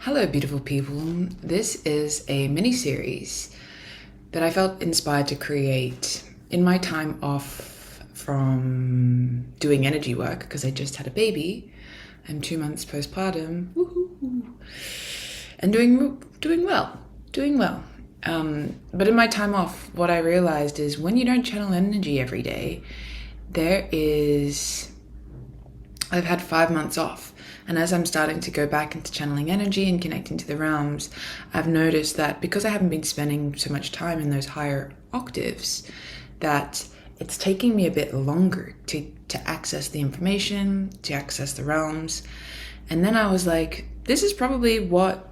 Hello, beautiful people. This is a mini series that I felt inspired to create in my time off from doing energy work because I just had a baby. I'm 2 months postpartum, woohoo, and doing well. But in my time off, what I realized is when you don't channel energy every day, I've had 5 months off. And as I'm starting to go back into channeling energy and connecting to the realms, I've noticed that because I haven't been spending so much time in those higher octaves, that it's taking me a bit longer to access the information, to access the realms. And then I was like, this is probably what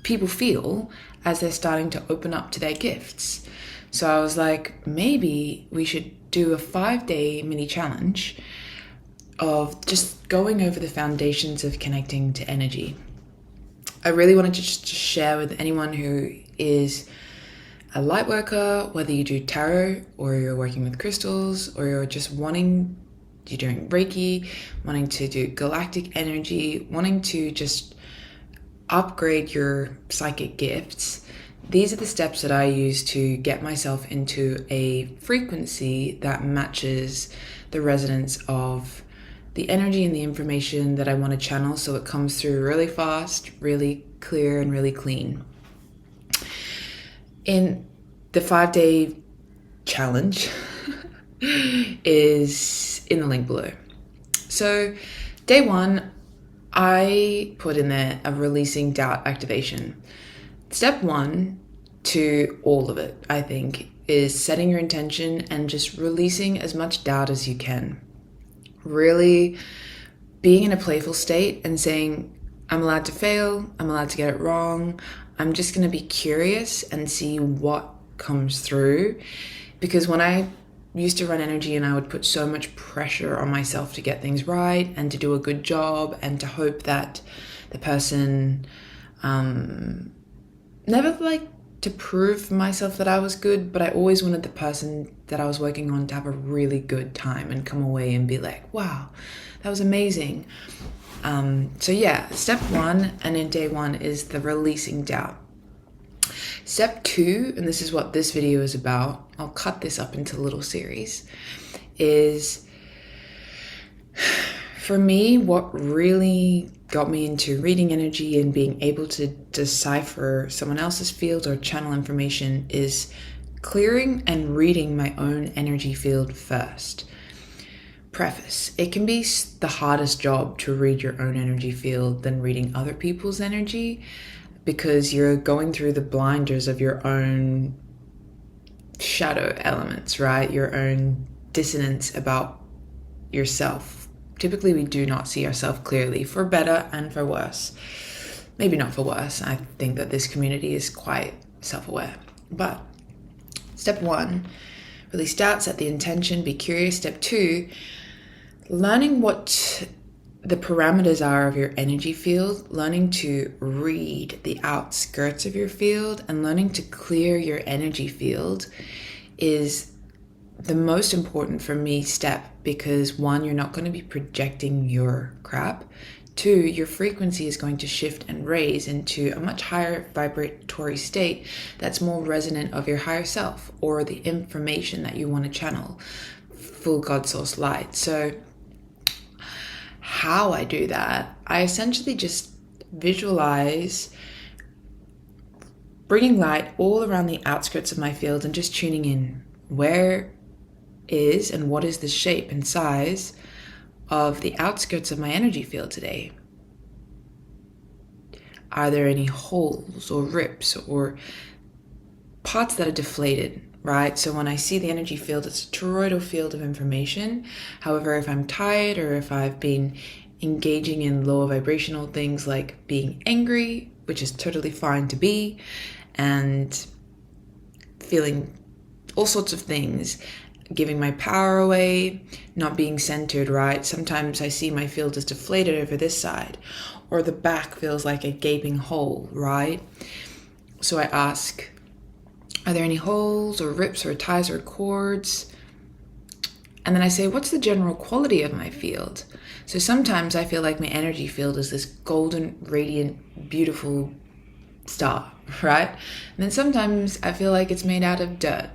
people feel as they're starting to open up to their gifts. So I was like, maybe we should do a 5-day mini challenge of just going over the foundations of connecting to energy. I really wanted to just share with anyone who is a light worker, whether you do tarot or you're working with crystals or you're doing Reiki, wanting to do galactic energy, wanting to just upgrade your psychic gifts. These are the steps that I use to get myself into a frequency that matches the resonance of the energy and the information that I want to channel, so it comes through really fast, really clear, and really clean. In the 5-day challenge is in the link below. So day 1, I put in there a releasing doubt activation. Step 1 to all of it, I think, is setting your intention and just releasing as much doubt as you can. Really being in a playful state and saying, I'm allowed to fail, I'm allowed to get it wrong, I'm just going to be curious and see what comes through. Because when I used to run energy and I would put so much pressure on myself to get things right and to do a good job and to hope that the person never to prove for myself that I was good, but I always wanted the person that I was working on to have a really good time and come away and be like, wow, that was amazing. Step 1 and in day 1 is the releasing doubt. Step 2, and this is what this video is about, I'll cut this up into a little series, is for me, what really got me into reading energy and being able to decipher someone else's field or channel information is clearing and reading my own energy field first. Preface: it can be the hardest job to read your own energy field than reading other people's energy, because you're going through the blinders of your own shadow elements, right? Your own dissonance about yourself. Typically, we do not see ourselves clearly, for better and for worse. Maybe not for worse. I think that this community is quite self-aware. But step 1, release doubt, set the intention, be curious. Step 2, learning what the parameters are of your energy field, learning to read the outskirts of your field, and learning to clear your energy field is the most important for me step, because 1, you're not going to be projecting your crap. 2, your frequency is going to shift and raise into a much higher vibratory state that's more resonant of your higher self or the information that you want to channel, full God source light. So how I do that, I essentially just visualize bringing light all around the outskirts of my field and just tuning in. Where is and what is the shape and size of the outskirts of my energy field today? Are there any holes or rips or parts that are deflated, right? So when I see the energy field, it's a toroidal field of information. However, if I'm tired or if I've been engaging in lower vibrational things like being angry, which is totally fine to be, and feeling all sorts of things, giving my power away, not being centered, right? Sometimes I see my field is deflated over this side, or the back feels like a gaping hole, right? So I ask, are there any holes or rips or ties or cords? And then I say, what's the general quality of my field? So sometimes I feel like my energy field is this golden, radiant, beautiful star, right? And then sometimes I feel like it's made out of dirt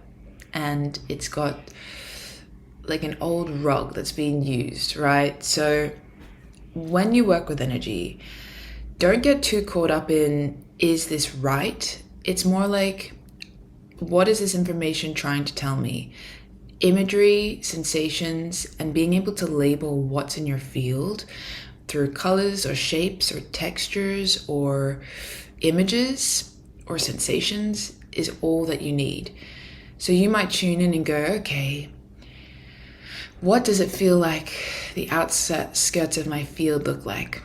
and it's got like an old rug that's being used, right? So when you work with energy, don't get too caught up in, is this right? It's more like, what is this information trying to tell me? Imagery, sensations, and being able to label what's in your field through colors or shapes or textures or images or sensations is all that you need. So you might tune in and go, okay, what does it feel like the outside skirts of my field look like?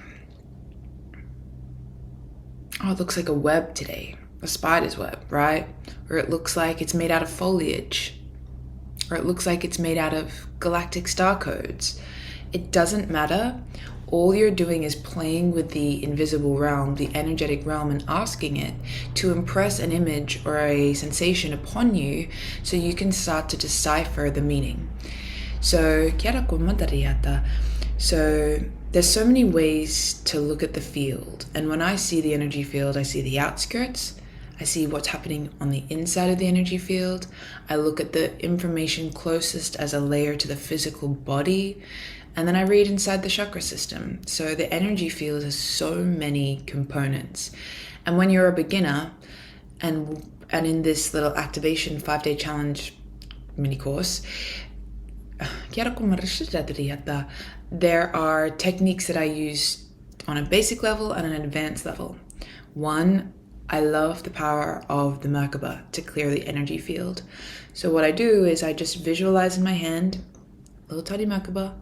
Oh, it looks like a web today, a spider's web, right? Or it looks like it's made out of foliage. Or it looks like it's made out of galactic star codes. It doesn't matter. All you're doing is playing with the invisible realm, the energetic realm, and asking it to impress an image or a sensation upon you so you can start to decipher the meaning. So there's so many ways to look at the field. And when I see the energy field, I see the outskirts. I see what's happening on the inside of the energy field. I look at the information closest as a layer to the physical body. And then I read inside the chakra system. So the energy field has so many components. And when you're a beginner, and in this little activation 5-day challenge mini course, there are techniques that I use on a basic level and an advanced level. One, I love the power of the Merkaba to clear the energy field. So what I do is I just visualize in my hand, little tiny Merkaba,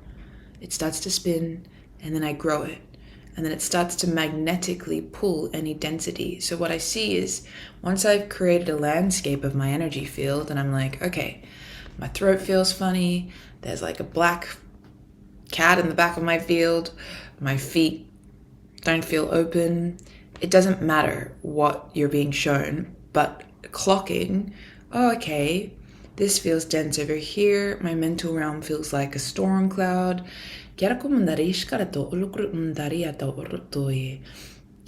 it starts to spin, and then I grow it. And then it starts to magnetically pull any density. So what I see is, once I've created a landscape of my energy field, and I'm like, okay, my throat feels funny, there's like a black cat in the back of my field, my feet don't feel open. It doesn't matter what you're being shown, but clocking, oh, okay, this feels dense over here. My mental realm feels like a storm cloud.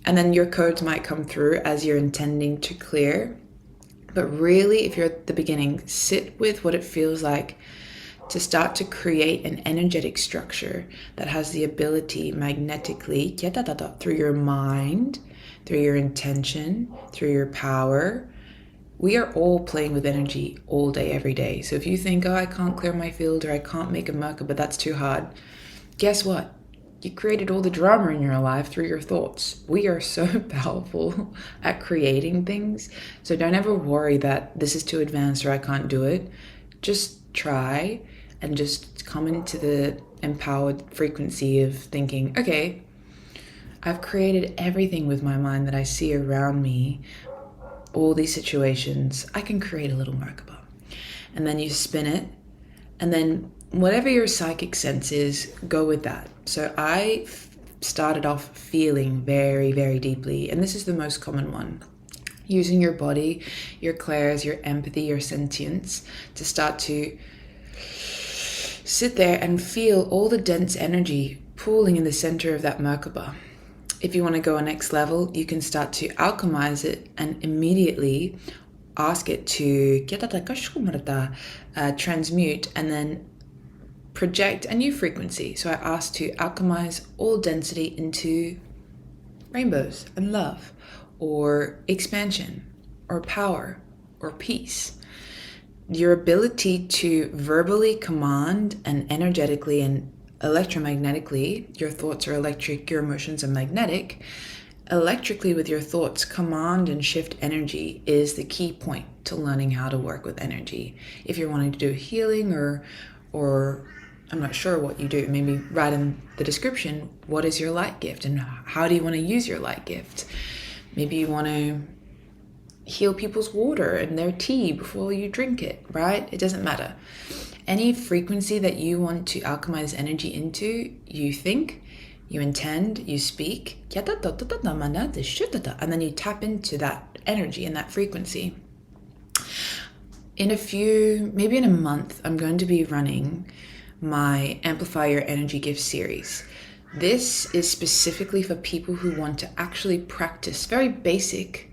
And then your codes might come through as you're intending to clear. But really, if you're at the beginning, sit with what it feels like to start to create an energetic structure that has the ability magnetically, through your mind, through your intention, through your power. We are all playing with energy all day, every day. So if you think, oh, I can't clear my field, or I can't make a Merkaba, that's too hard. Guess what? You created all the drama in your life through your thoughts. We are so powerful at creating things. So don't ever worry that this is too advanced or I can't do it. Just try and just come into the empowered frequency of thinking, okay, I've created everything with my mind that I see around me, all these situations. I can create a little Merkaba. And then you spin it, and then whatever your psychic sense is, go with that. So I started off feeling very, very deeply, and this is the most common one. Using your body, your clairs, your empathy, your sentience to start to sit there and feel all the dense energy pooling in the center of that Merkaba. If you want to go a next level, you can start to alchemize it and immediately ask it to transmute and then project a new frequency. So I asked to alchemize all density into rainbows and love, or expansion, or power, or peace. Your ability to verbally command and energetically and electromagnetically, your thoughts are electric, your emotions are magnetic. Electrically, with your thoughts, command and shift energy is the key point to learning how to work with energy. If you're wanting to do healing or I'm not sure what you do, maybe write in the description, what is your light gift and how do you want to use your light gift? Maybe you want to heal people's water and their tea before you drink it, right? It doesn't matter. Any frequency that you want to alchemize energy into, you think, you intend, you speak, and then you tap into that energy and that frequency. Maybe in a month, I'm going to be running my Amplify Your Energy Gift series. This is specifically for people who want to actually practice very basic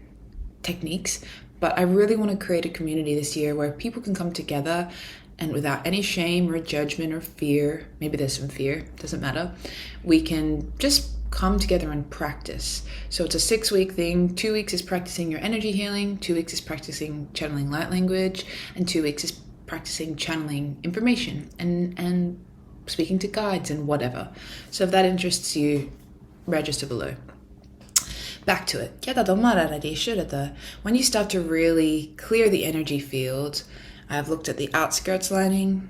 techniques, but I really want to create a community this year where people can come together and without any shame or judgment or fear, maybe there's some fear, doesn't matter, we can just come together and practice. So it's a 6-week thing. 2 weeks is practicing your energy healing, 2 weeks is practicing channeling light language, and 2 weeks is practicing channeling information and speaking to guides and whatever. So if that interests you, register below. Back to it. When you start to really clear the energy field, I've looked at the outskirts lining,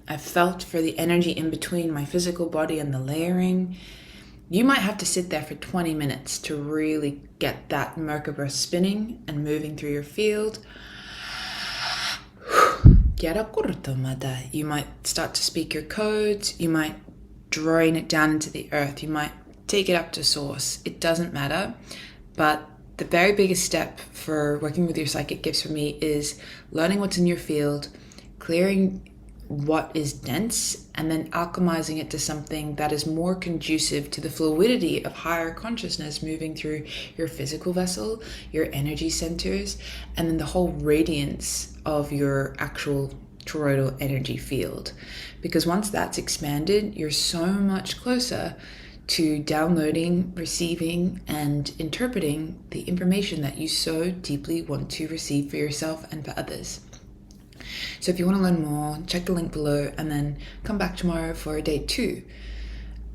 I've felt for the energy in between my physical body and the layering. You might have to sit there for 20 minutes to really get that Merkaba spinning and moving through your field. You might start to speak your codes, you might drain it down into the earth, you might take it up to source. It doesn't matter, but the very biggest step for working with your psychic gifts for me is learning what's in your field, clearing what is dense, and then alchemizing it to something that is more conducive to the fluidity of higher consciousness moving through your physical vessel, your energy centers, and then the whole radiance of your actual toroidal energy field. Because once that's expanded, you're so much closer to downloading, receiving, and interpreting the information that you so deeply want to receive for yourself and for others. So if you want to learn more, check the link below and then come back tomorrow for day 2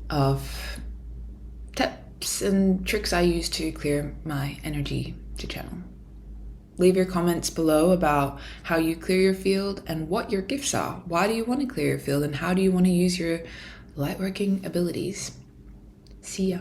of tips and tricks I use to clear my energy to channel. Leave your comments below about how you clear your field and what your gifts are. Why do you want to clear your field and how do you want to use your lightworking abilities? See ya.